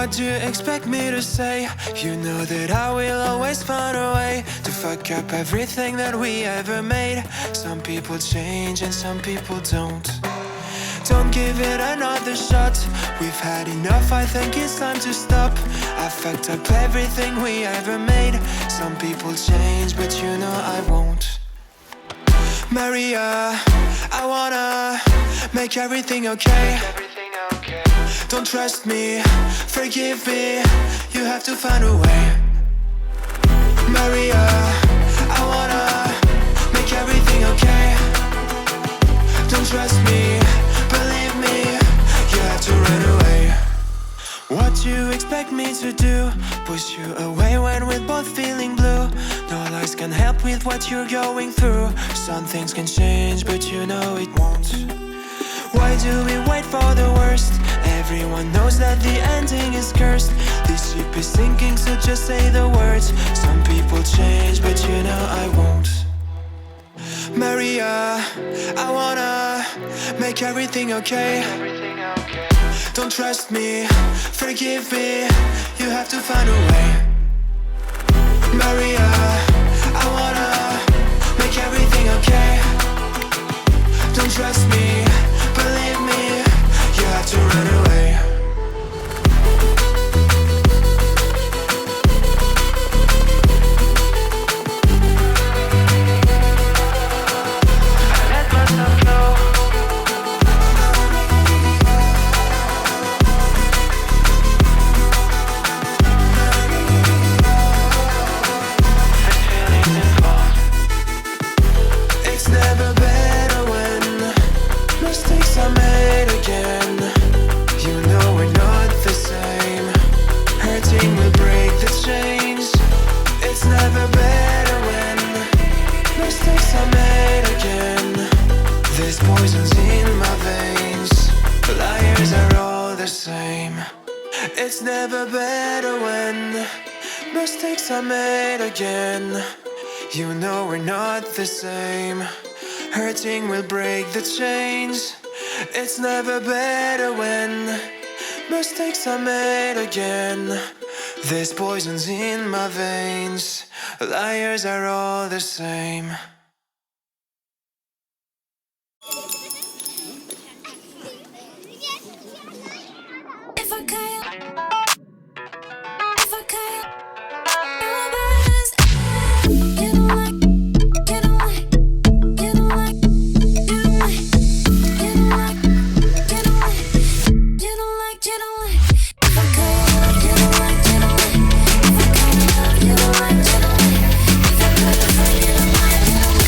What do you expect me to say? You know that I will always find a way to fuck up everything that we ever made. Some people change and some people don't. Don't give it another shot. We've had enough, I think it's time to stop. I fucked up everything we ever made. Some people change, but you know I won't. Maria, I wanna make everything okay. Don't trust me, forgive me, you have to find a way. Maria, I wanna make everything okay. Don't trust me, believe me, you have to run away. What you expect me to do? Push you away when we're both feeling blue. No lies can help with what you're going through. Some things can change, but you know it won't. Why do we wait for the worst? Everyone knows that the ending is cursed. This ship is sinking, so just say the words. Some people change, but you know I won't. Maria, I wanna make everything okay. Don't trust me, forgive me, you have to find a way. Maria, I wanna make everything okay. Don't trust me, believe me, you have to run away. I let myself know. It's never better when mistakes are made again. You know we're not the same. Hurting will break the chains. It's never better when mistakes are made again. There's poisons in my veins. Liars are all the same. It's never better when mistakes are made again. You know we're not the same. Hurting will break the chains. It's never better when mistakes are made again. There's poisons in my veins. Liars are all the same. If I could, if I could, you don't like, you don't like, you don't like, you don't like, you don't like, you don't like, you don't like, you don't like. If I could, you don't like, you don't like. If I could, you don't like, you don't like. If I could, you don't like, you don't like.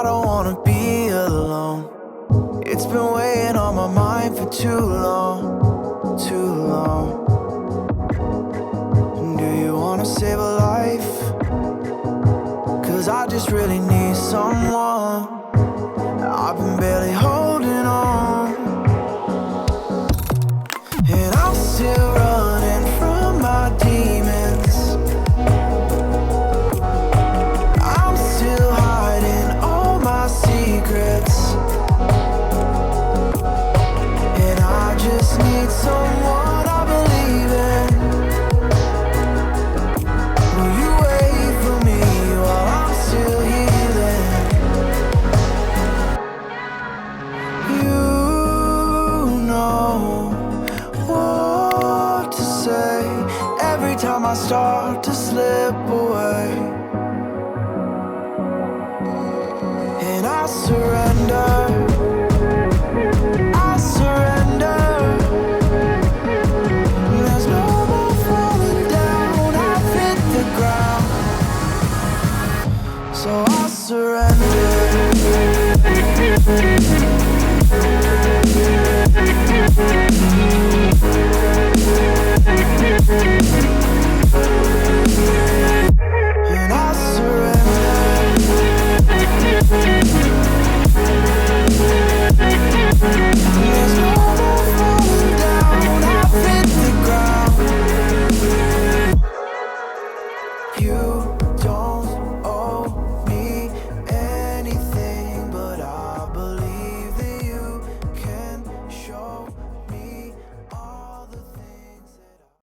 don't wanna be alone. It's been weighing on my mind for too long, too long. Do you wanna save a life? 'Cause I just really need someone. I've been barely holding on, and I'm still running from my demons. I'm still hiding all my secrets, and I just need someone I believe in. Will you wait for me while I'm still healing? You know what to say every time I start to slip away, and I surrender. I surrender. There's no more falling down. I've hit the ground, so I surrender.